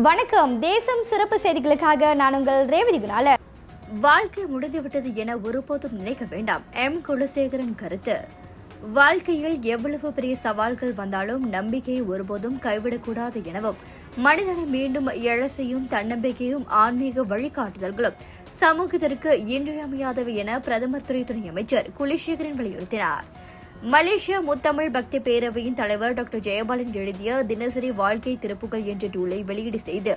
வணக்கம். தேசம் சிறப்பு செய்திகளுக்காக நான் உங்கள் ரேவதி குணால. வாழ்க்கை முடிந்துவிட்டது என ஒருபோதும் நினைக்க வேண்டாம். எம். குலசேகரன் கருத்து. வாழ்க்கையில் எவ்வளவு பெரிய சவால்கள் வந்தாலும் நம்பிக்கையை ஒருபோதும் கைவிடக்கூடாது எனவும், மனிதனை மீண்டும் எழச் செய்யும் தன்னம்பிக்கையும் ஆன்மீக வழிகாட்டுதல்களும் சமூகத்திற்கு இன்றியமையாதவை என பிரதமர் துணை அமைச்சர் குலசேகரன் வலியுறுத்தினார். மலேசியா முத்தமிழ் பக்தி பேரவையின் தலைவர் டாக்டர் ஜெயபாலன் எழுதிய தினசரி வாழ்க்கை திருப்புகள் என்ற நூலை வெளியீடு செய்து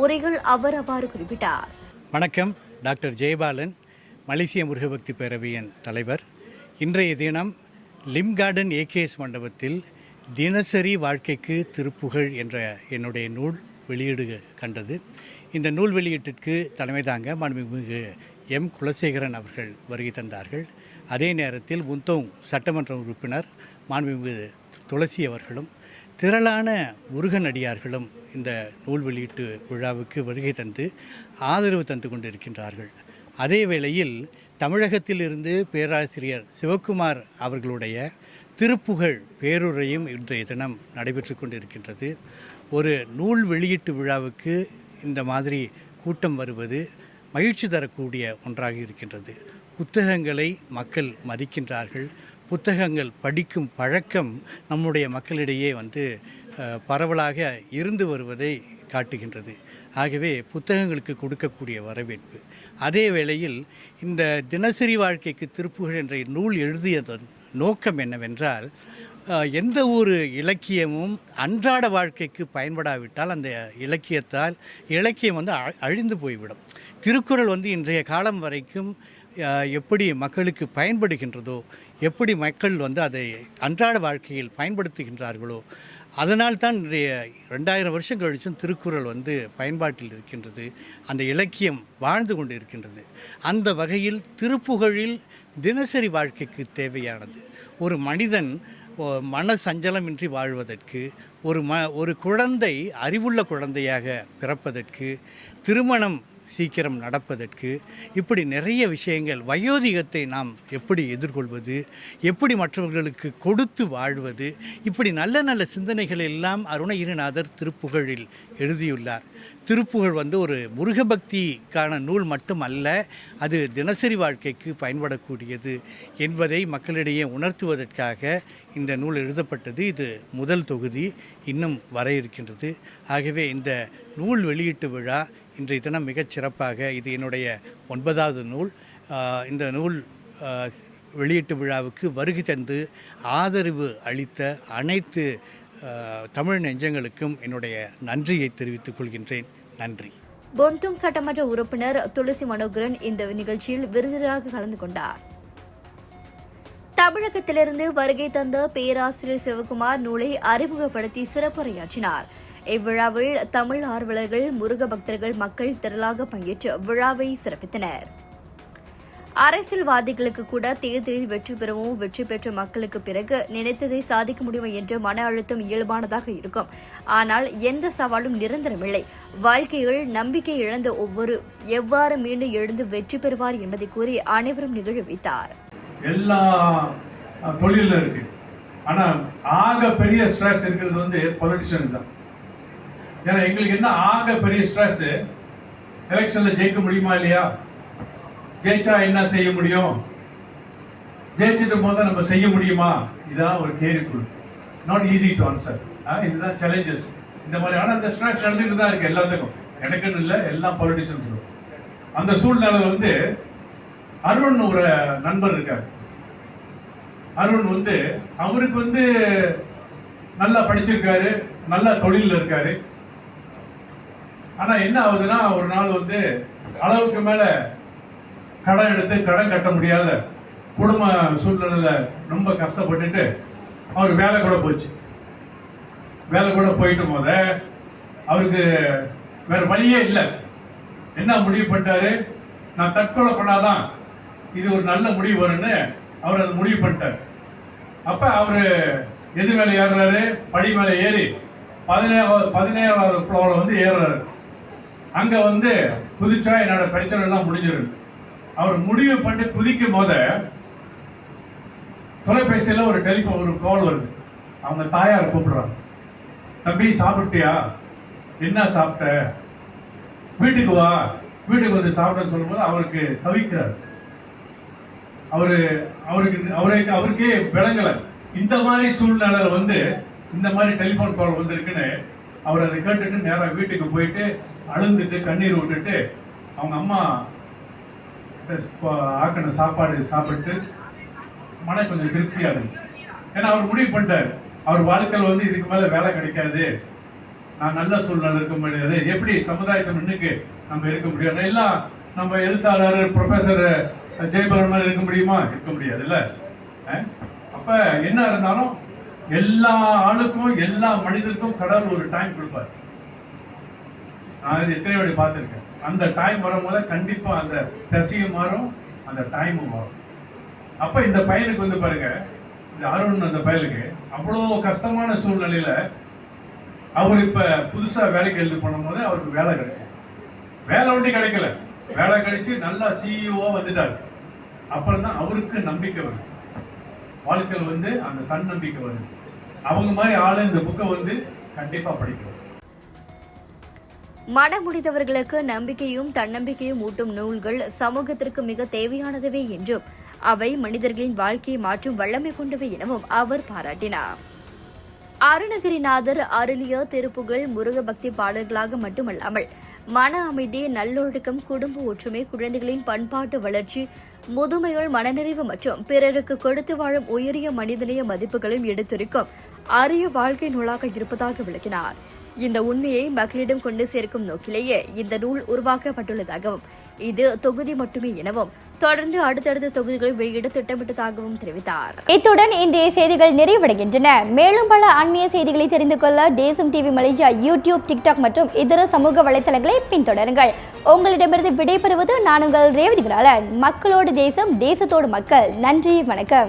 உரைகள் அவர் அவ்வாறு குறிப்பிட்டார். வணக்கம். டாக்டர் ஜெயபாலன், மலேசிய முருகபக்தி பேரவையின் தலைவர். இன்றைய தினம் லிம் கார்டன் ஏகேஎஸ் மண்டபத்தில் தினசரி வாழ்க்கைக்கு திருப்புகழ் என்ற என்னுடைய நூல் வெளியீடு கண்டது. இந்த நூல் வெளியீட்டிற்கு தலைமை தாங்க மாண்புமிகு எம். குலசேகரன் அவர்கள் வருகை தந்தார்கள். அதே நேரத்தில் முந்தோங் சட்டமன்ற உறுப்பினர் மாண்புமிகு துளசி அவர்களும் திரளான முருகன் அடியார்களும் இந்த நூல் வெளியீட்டு விழாவுக்கு வருகை தந்து ஆதரவு தந்து கொண்டிருக்கின்றார்கள். அதே வேளையில் தமிழகத்தில் இருந்து பேராசிரியர் சிவக்குமார் அவர்களுடைய திருப்புகழ் பேருரையும் இன்றைய தினம் நடைபெற்று கொண்டிருக்கின்றது. ஒரு நூல் வெளியீட்டு விழாவுக்கு இந்த மாதிரி கூட்டம் வருவது மகிழ்ச்சி தரக்கூடிய ஒன்றாக இருக்கின்றது. புத்தகங்களை மக்கள் மதிக்கின்றார்கள். புத்தகங்கள் படிக்கும் பழக்கம் நம்முடைய மக்களிடையே பரவலாக இருந்து வருவதை காட்டுகின்றது. ஆகவே புத்தகங்களுக்கு கொடுக்கக்கூடிய வரவேற்பு. அதே வேளையில் இந்த தினசரி வாழ்க்கைக்கு திருப்புகழ் என்ற நூல் எழுதியதன் நோக்கம் என்னவென்றால், எந்த ஒரு இலக்கியமும் அன்றாட வாழ்க்கைக்கு பயன்படாவிட்டால் அந்த இலக்கியம் அழிந்து போய்விடும். திருக்குறள் இன்றைய காலம் வரைக்கும் எப்படி மக்களுக்கு பயன்படுகின்றதோ, எப்படி மக்கள் அதை அன்றாட வாழ்க்கையில் பயன்படுத்துகின்றார்களோ, அதனால்தான் இன்றைய 2000 வருஷம் கழிச்சும் திருக்குறள் பயன்பாட்டில் இருக்கின்றது. அந்த இலக்கியம் வாழ்ந்து கொண்டு இருக்கின்றது. அந்த வகையில் திருப்புகழில் தினசரி வாழ்க்கைக்கு தேவையானது, ஒரு மனிதன் மன சஞ்சலமின்றி வாழ்வதற்கு, ஒரு குழந்தை அறிவுள்ள குழந்தையாக பிறப்பதற்கு, திருமணம் சீக்கிரம் நடப்பதற்கு, இப்படி நிறைய விஷயங்கள், வயோதிகத்தை நாம் எப்படி எதிர்கொள்வது, எப்படி மற்றவர்களுக்கு கொடுத்து வாழ்வது, இப்படி நல்ல நல்ல சிந்தனைகள் எல்லாம் அருணகிரிநாதர் திருப்புகழில் எழுதியுள்ளார். திருப்புகழ் ஒரு முருகபக்திக்கான நூல் மட்டும் அல்ல, அது தினசரி வாழ்க்கைக்கு பயன்படக்கூடியது என்பதை மக்களிடையே உணர்த்துவதற்காக இந்த நூல் எழுதப்பட்டது. இது முதல் தொகுதி, இன்னும் வர இருக்கின்றது. ஆகவே இந்த நூல் வெளியீட்டு விழா இன்றைய தினம் மிகச் சிறப்பாக, இது என்னுடைய 9வது நூல். இந்த நூல் வெளியீட்டு விழாவுக்கு வருகை தந்து ஆதரவு அளித்த அனைத்து தமிழ் நெஞ்சங்களுக்கும் என்னுடைய நன்றியை தெரிவித்துக் கொள்கின்றேன். நன்றி. பொந்துங் சட்டமன்ற உறுப்பினர் துளசி மனோகரன் இந்த நிகழ்ச்சியில் விருந்தினராக கலந்து கொண்டார். தமிழகத்திலிருந்து வருகை தந்த பேராசிரியர் சிவக்குமார் நூலை அறிமுகப்படுத்தி சிறப்புரையாற்றினார். இவ்விழாவில் தமிழ் ஆர்வலர்கள், முருக பக்தர்கள், மக்கள் திரளாக பங்கேற்று விழாவை சிறப்பித்தனர். அரசியல்வாதிகளுக்கு கூட தேர்தலில் வெற்றி பெறவும், வெற்றி பெற்ற மக்களுக்கு பிறகு நினைத்ததை சாதிக்க முடியும் என்ற மன அழுத்தம் இயல்பானதாக இருக்கும். ஆனால் எந்த சவாலும் நிரந்தரமில்லை. வாழ்க்கையில் நம்பிக்கை இழந்த எவ்வாறு மீண்டும் எழுந்து வெற்றி பெறுவார் என்பதை கூறி அனைவரும் நிகழ வைத்தார். எல்லா தொழில இருக்கு, ஆனா ஆக பெரிய ஸ்ட்ரெஸ் இருக்கிறது பொலிட்டிஷியன் தான். ஏன்னா எங்களுக்கு என்ன ஆக பெரிய ஸ்ட்ரெஸ், எலெக்ஷன்ல ஜெயிக்க முடியுமா இல்லையா, ஜெயிச்சா என்ன செய்ய முடியும், ஜெயிச்சிட்டு போது நம்ம செய்ய முடியுமா, இதான் ஒரு கேள்விக்குள். Not easy to answer. இதுதான் சேலஞ்சஸ். இந்த மாதிரி ஆனால் இந்த ஸ்ட்ரெஸ் நடந்துட்டு தான் இருக்கு எல்லாத்துக்கும், எனக்குன்னு இல்லை, எல்லா பொலிட்டிஷியன்ஸும். அந்த சூழ்நிலை அருண் ஒரு நண்பர் இருக்காரு. அருண் அவருக்கு நல்லா படிச்சிருக்காரு, நல்ல தொழில் இருக்காரு. ஆனா என்ன ஆகுதுன்னா, ஒரு நாள் அளவுக்கு மேல கடன் எடுத்து கடன் கட்ட முடியாத குடும்ப சூழ்நிலையில ரொம்ப கஷ்டப்பட்டுட்டு அவர் வேலை கூட போச்சு. வேலை கூட போயிட்டு போத அவருக்கு வேற வழியே இல்லை. என்ன முடிவு பண்ணிட்டாரு, நான் தற்கொலை பண்ணாதான் இது ஒரு நல்ல முடிவு வரும்னு அவர் அதை முடிவு பண்ணிட்டார். அப்ப அவரு எது மேல ஏறுறாரு, படி மேல ஏறி 17வது ஃப்ளோர்ல ஏறுறாரு. அங்க குதிச்சா என்னோட பிரச்சனை எல்லாம் முடிஞ்சிருக்கு. அவர் முடிவு பண்ணி குதிக்கும் போத தொலைபேசியில ஒரு கால் வருது. அவங்க தாயார் கூப்பிடுறாங்க, தம்பி சாப்பிட்டியா, என்ன சாப்பிட்ட, வீட்டுக்கு வா, வீட்டுக்கு வந்து சாப்பிட சொல்லும்போது அவருக்கு தவிக்கிறார். அவருக்கே விளங்கல இந்த மாதிரி சூழ்நிலை வந்து இந்த மாதிரி டெலிஃபோன் கால் வந்திருக்குன்னு. அவர் அதை கேட்டுட்டு நேராக வீட்டுக்கு போயிட்டு அழுந்துட்டு கண்ணீர் விட்டுட்டு அவங்க அம்மா ஆக்கின சாப்பாடு சாப்பிட்டு மன கொஞ்சம் திருப்தியா இருக்கு. ஏன்னா அவர் முடிவு பண்ணிட்டார், அவர் வாழ்க்கையில் வந்து இதுக்கு மேல வேலை கிடைக்காது, நான் நல்ல சூழ்நிலை இருக்க முடியாது, எப்படி சமுதாயத்தை முன்னுக்கு நம்ம இருக்க முடியாது, எல்லாம் நம்ம எழுத்தாளர் ப்ரொஃபஸர் ஜெயபாலன் மாதிரி இருக்க முடியுமா? இருக்க முடியாது இல்ல. அப்ப என்ன இருந்தாலும் எல்லா ஆளுக்கும் எல்லா மனிதருக்கும் கடவுள் ஒரு டைம் கொடுப்பார். நான் இது எத்தனை வாட்டி பார்த்துருக்கேன். அந்த டைம் வரும்போது கண்டிப்பா அந்த தசையும் மாறும், அந்த டைமும் மாறும். அப்ப இந்த பையனுக்கு வந்து பாருங்க, இந்த அருண் அந்த பையனுக்கு அவ்வளோ கஷ்டமான சூழ்நிலையில அவர் இப்ப புதுசா வேலைக்கு எழுதி பண்ணும்போது அவருக்கு வேலை கிடைச்சு, வேலை ஒண்டி கிடைக்கல, வேலை கிடைச்சு நல்லா சிஇஓ வந்துட்டாரு. அப்புறம் தான் அவருக்கு நம்பிக்கை வருது, வாழ்க்கையில் வந்து அந்த தன்னம்பிக்கை வருது. அவங்க மாதிரி ஆளு இந்த புக்கை வந்து கண்டிப்பா படிக்கணும். மனமுடிந்தவர்களுக்கு நம்பிக்கையும் தன்னம்பிக்கையும் ஊட்டும் நூல்கள் சமூகத்திற்கு மிக தேவையானதுவே என்றும் அவை மனிதர்களின் வாழ்க்கையை மாற்றும் வல்லமை கொண்டவை எனவும் அவர் பாராட்டினார். அருணகிரிநாதர் அருளிய திருப்புகழ் முருக பக்தி பாடல்களாக மட்டுமல்லாமல் மன அமைதி, நல்லொழுக்கம், குடும்ப ஒற்றுமை, குழந்தைகளின் பண்பாட்டு வளர்ச்சி, முதுமைகள் மனநிறைவு மற்றும் பிறருக்கு கொடுத்து வாழும் உயரிய மனிதநேய மதிப்புகளையும் எடுத்துரைக்கும் அரிய வாழ்க்கை நூலாக இருப்பதாக விளக்கினார். இந்த உண்மையை மக்களிடம் கொண்டு சேர்க்கும் நோக்கிலேயே இந்த நூல் உருவாக்கப்பட்டுள்ளதாகவும் இது தொகுதி மட்டுமே எனவும் தொடர்ந்து அடுத்தடுத்த தொகுதிகளை வெளியிட திட்டமிட்டதாகவும் தெரிவித்தார். இத்துடன் இன்றைய செய்திகள் நிறைவடைகின்றன. மேலும் பல ஆன்மீக செய்திகளை தெரிந்து கொள்ள தேசம் டிவி மலேசியா யூடியூப், டிக்டாக் மற்றும் இதர சமூக வலைதளங்களை பின்தொடருங்கள். உங்களிடமிருந்து விடைபெறுவது நான் உங்கள் ரேவதி குணாளன். மக்களோடு தேசம், தேசத்தோடு மக்கள். நன்றி, வணக்கம்.